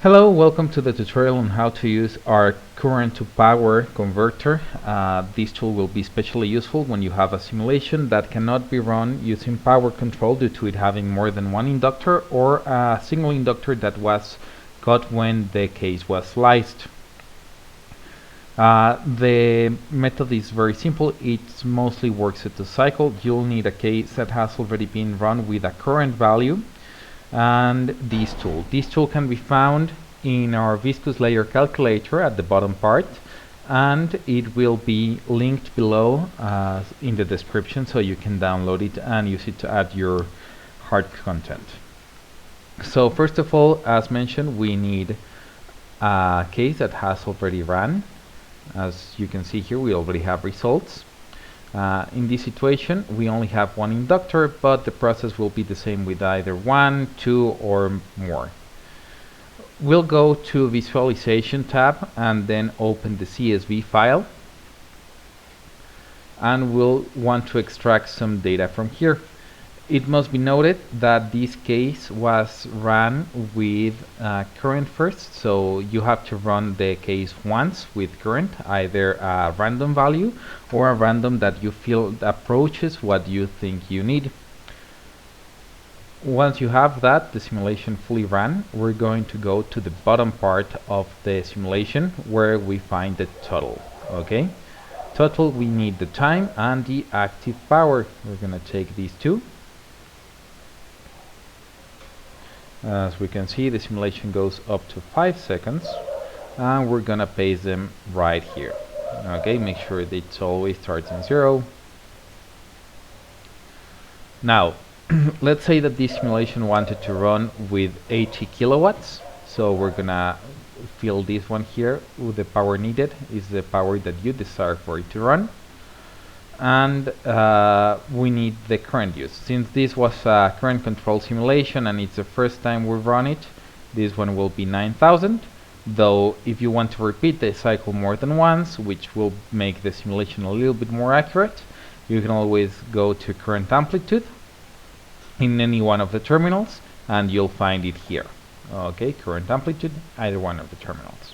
Hello, welcome to the tutorial on how to use our current to power converter. This tool will be especially useful when you have a simulation that cannot be run using power control due to it having more than one inductor or a single inductor that was cut when the case was sliced. The method is very simple. It mostly works at the cycle. You'll need a case that has already been run with a current value and this tool. This tool can be found in our viscous layer calculator at the bottom part, and it will be linked below in the description, so you can download it and use it to add your hard content. So first of all, as mentioned, we need a case that has already run. As you can see here, we already have results. In this situation, we only have one inductor, but the process will be the same with either 1, 2, or more. We'll go to Visualization tab and then open the CSV file. And we'll want to extract some data from here. It must be noted that this case was run with current first, so you have to run the case once with current, either a random value or a random that you feel approaches what you think you need. Once you have that, the simulation fully ran, we're going to go to the bottom part of the simulation where we find the total. Okay, total, we need the time and the active power. We're gonna take these two. As we can see, the simulation goes up to 5 seconds, and we're gonna paste them right here. Okay, make sure that it always starts in 0. Now, let's say that this simulation wanted to run with 80 kilowatts, so we're gonna fill this one here with the power needed is the power that you desire for it to run. And we need the current use. Since this was a current control simulation and it's the first time we run it, this one will be 9,000. Though if you want to repeat the cycle more than once, which will make the simulation a little bit more accurate, you can always go to current amplitude in any one of the terminals and you'll find it here. Okay, current amplitude, either one of the terminals.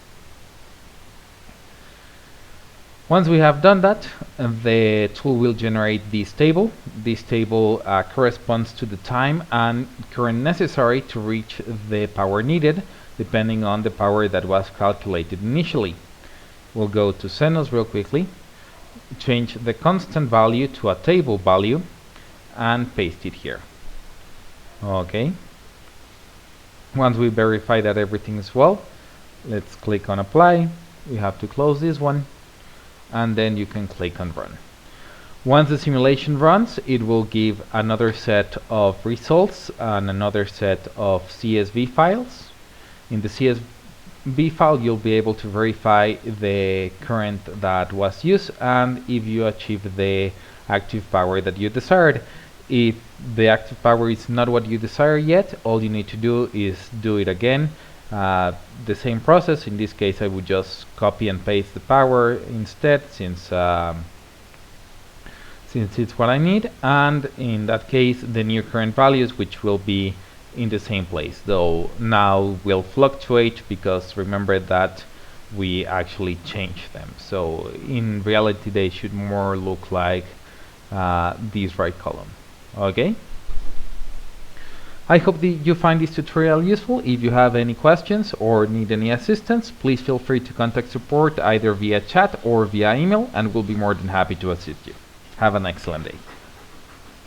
Once we have done that, the tool will generate this table. This table corresponds to the time and current necessary to reach the power needed, depending on the power that was calculated initially. We'll go to CENOS real quickly, change the constant value to a table value, and paste it here. Okay. Once we verify that everything is well, let's click on Apply. We have to close this one, and then you can click on Run. Once the simulation runs, it will give another set of results and another set of CSV files. In the CSV file, you'll be able to verify the current that was used and if you achieve the active power that you desired. If the active power is not what you desire yet, all you need to do is do it again. The same process. In this case, I would just copy and paste the power instead, since it's what I need, and in that case the new current values, which will be in the same place, though now will fluctuate because remember that we actually changed them, so in reality they should more look like this right column. Okay, I hope that you find this tutorial useful. If you have any questions or need any assistance, please feel free to contact support either via chat or via email, and we'll be more than happy to assist you. Have an excellent day.